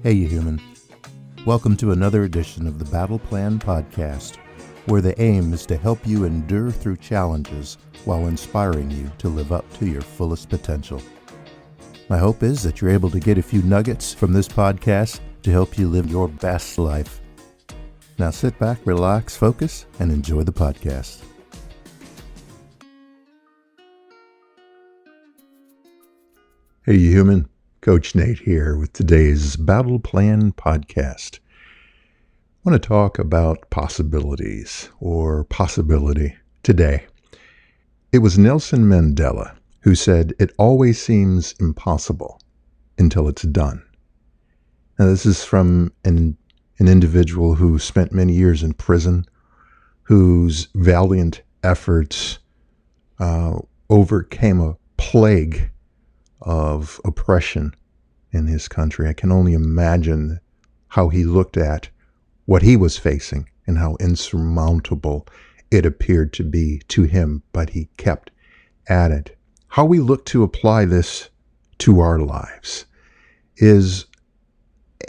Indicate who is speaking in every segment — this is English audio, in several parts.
Speaker 1: Hey, you human. Welcome to another edition of the Battle Plan Podcast, where the aim is to help you endure through challenges while inspiring you to live up to your fullest potential. My hope is that you're able to get a few nuggets from this podcast to help you live your best life. Now sit back, relax, focus, and enjoy the podcast. Hey, you human. Coach Nate here with today's Battle Plan Podcast. I want to talk about possibilities or possibility today. It was Nelson Mandela who said, "It always seems impossible until it's done." Now, this is from an individual who spent many years in prison, whose valiant efforts overcame a plague of oppression in his country. I can only imagine how he looked at what he was facing and how insurmountable it appeared to be to him, but he kept at it. How we look to apply this to our lives is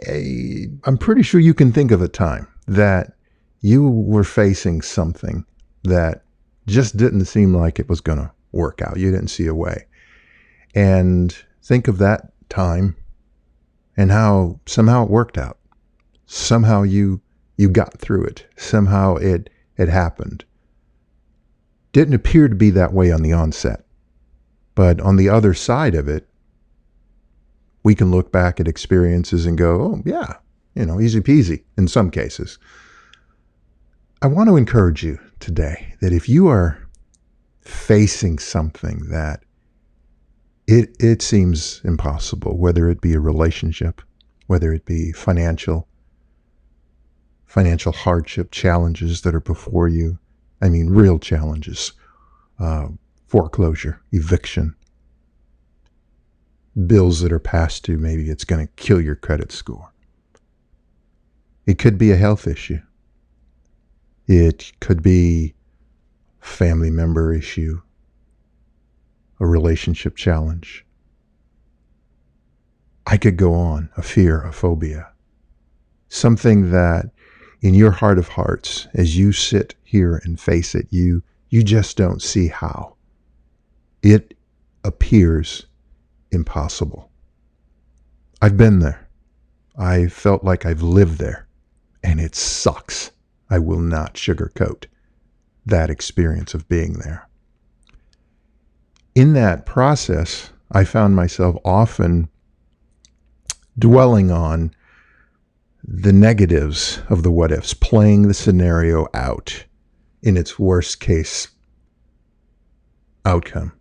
Speaker 1: I'm pretty sure you can think of a time that you were facing something that just didn't seem like it was going to work out. You didn't see a way. And think of that time and how somehow it worked out. Somehow you got through it. Somehow it happened. Didn't appear to be that way on the onset. But on the other side of it, we can look back at experiences and go, oh yeah, easy peasy in some cases. I want to encourage you today that if you are facing something that it seems impossible, whether it be a relationship, whether it be financial hardship, challenges that are before you. I mean, real challenges, foreclosure, eviction, bills that are past due. Maybe it's going to kill your credit score. It could be a health issue. It could be a family member issue, a relationship challenge. I could go on, a fear, a phobia, something that in your heart of hearts, as you sit here and face it, you just don't see how. It appears impossible. I've been there. I felt like I've lived there, and it sucks. I will not sugarcoat that experience of being there. In that process, I found myself often dwelling on the negatives of the what ifs, playing the scenario out in its worst case outcome,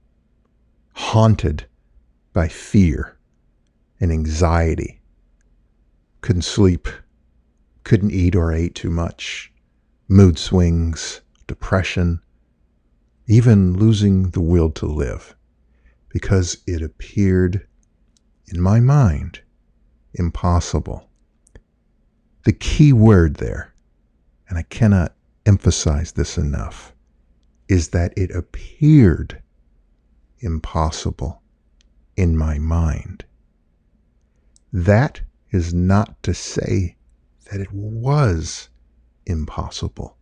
Speaker 1: haunted by fear and anxiety. Couldn't sleep, couldn't eat or ate too much, mood swings, depression, even losing the will to live, because it appeared in my mind impossible. The key word there, and I cannot emphasize this enough, is that it appeared impossible in my mind. That is not to say that it was impossible.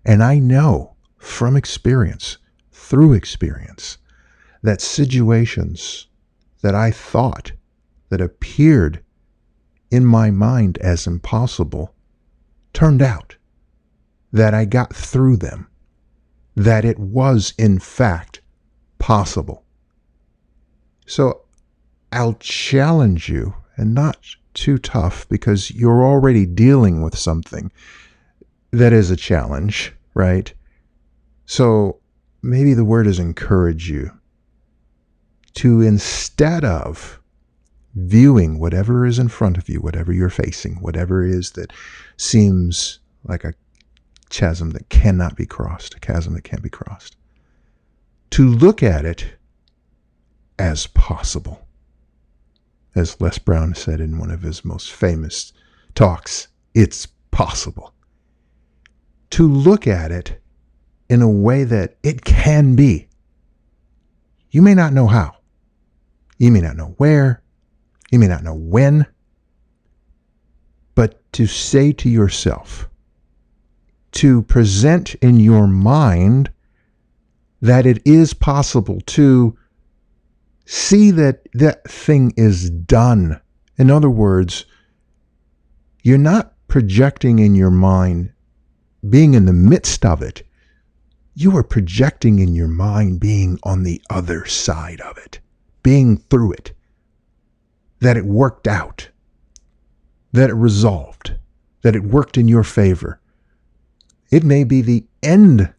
Speaker 1: And I know from experience, through experience, that situations that I thought that appeared in my mind as impossible turned out that I got through them, that it was in fact possible. So I'll challenge you, and not too tough, because you're already dealing with something that is a challenge, right? So maybe the word is encourage you to, instead of viewing whatever is in front of you, whatever you're facing, whatever it is that seems like a chasm that cannot be crossed, a chasm that can't be crossed, to look at it as possible. As Les Brown said in one of his most famous talks, it's possible. To look at it in a way that it can be. You may not know how. You may not know where. You may not know when. but to say to yourself, to present in your mind that it is possible, to see that that thing is done. In other words, you're not projecting in your mind being in the midst of it. You are projecting in your mind being on the other side of it, being through it, that it worked out, that it resolved, that it worked in your favor. It may be the end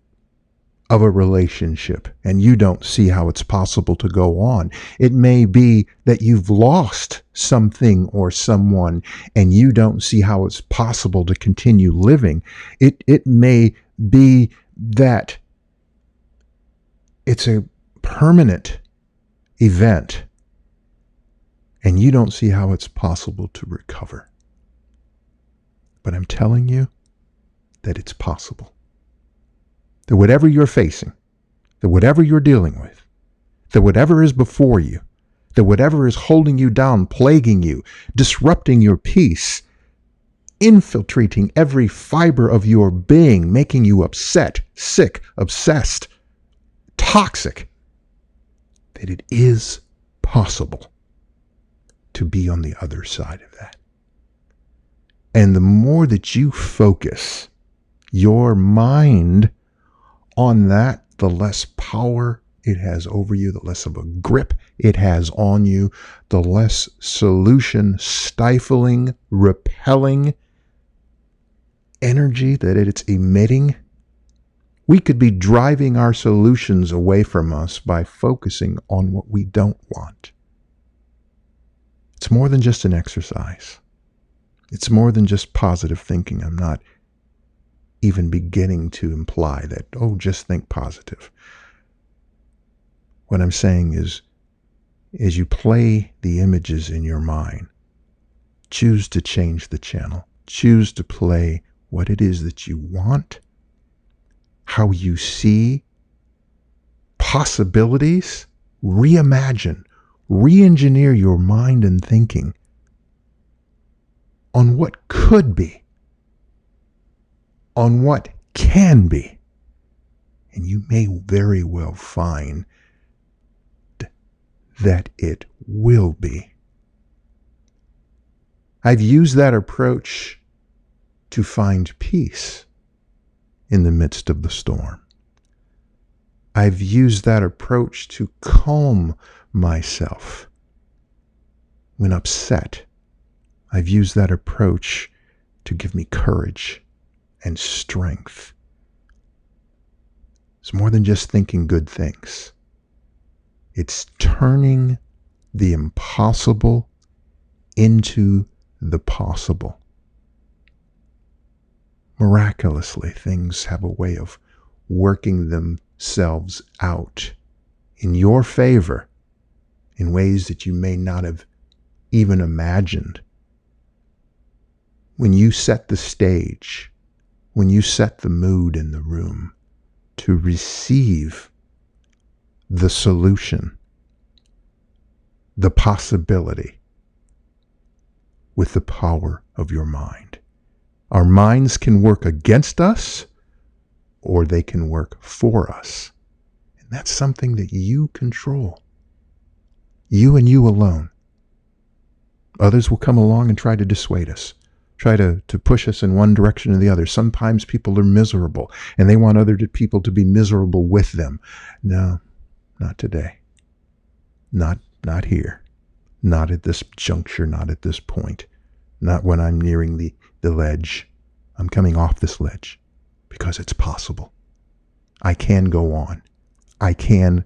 Speaker 1: of a relationship and you don't see how it's possible to go on. It may be that you've lost something or someone and you don't see how it's possible to continue living. It may be that it's a permanent event and you don't see how it's possible to recover. But I'm telling you that it's possible. That whatever you're facing, that whatever you're dealing with, that whatever is before you, that whatever is holding you down, plaguing you, disrupting your peace, infiltrating every fiber of your being, making you upset, sick, obsessed, toxic, that it is possible to be on the other side of that. And the more that you focus your mind on that, the less power it has over you, the less of a grip it has on you, the less solution stifling, repelling energy that it's emitting. We could be driving our solutions away from us by focusing on what we don't want. It's more than just an exercise. It's more than just positive thinking. I'm not even beginning to imply that, oh, just think positive. What I'm saying is, as you play the images in your mind, choose to change the channel. Choose to play what it is that you want, how you see possibilities, reimagine, re-engineer your mind and thinking on what could be, on what can be. And you may very well find that it will be. I've used that approach to find peace in the midst of the storm. I've used that approach to calm myself when upset. I've used that approach to give me courage and strength. It's more than just thinking good things. It's turning the impossible into the possible. Miraculously, things have a way of working themselves out in your favor in ways that you may not have even imagined. When you set the stage, when you set the mood in the room to receive the solution, the possibility, with the power of your mind. Our minds can work against us or they can work for us. And that's something that you control. You and you alone. Others will come along and try to dissuade us, try to push us in one direction or the other. Sometimes people are miserable and they want other people to be miserable with them. No, not today. Not here. Not at this juncture, not at this point. Not when I'm nearing the ledge. I'm coming off this ledge because it's possible. I can go on. I can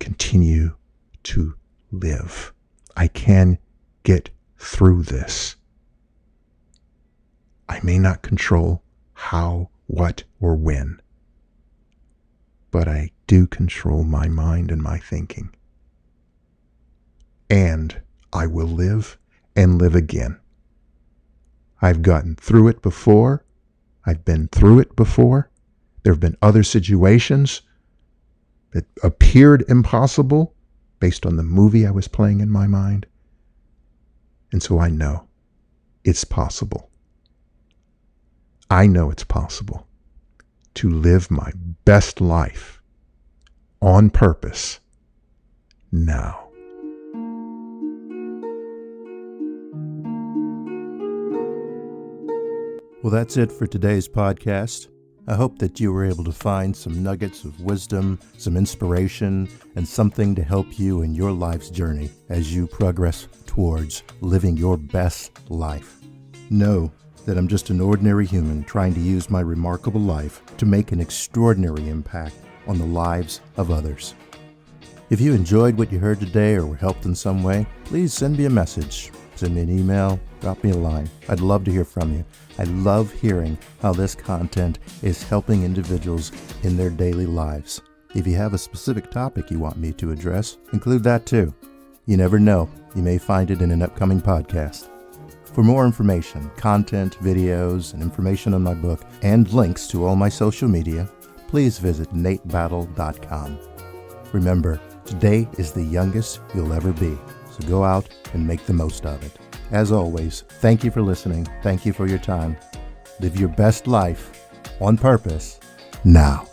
Speaker 1: continue to live. I can get through this. I may not control how, what, or when, but I do control my mind and my thinking. And I will live and live again. I've gotten through it before. I've been through it before. There have been other situations that appeared impossible based on the movie I was playing in my mind. And so I know it's possible. I know it's possible to live my best life on purpose now.
Speaker 2: Well, that's it for today's podcast. I hope that you were able to find some nuggets of wisdom, some inspiration, and something to help you in your life's journey as you progress towards living your best life. Know that I'm just an ordinary human trying to use my remarkable life to make an extraordinary impact on the lives of others. If you enjoyed what you heard today or were helped in some way, please send me a message. Send me an email, drop me a line. I'd love to hear from you. I love hearing how this content is helping individuals in their daily lives. If you have a specific topic you want me to address, include that too. You never know, you may find it in an upcoming podcast. For more information, content, videos, and information on my book, and links to all my social media, please visit natebattle.com. Remember, today is the youngest you'll ever be, so go out and make the most of it. As always, thank you for listening. Thank you for your time. Live your best life on purpose now.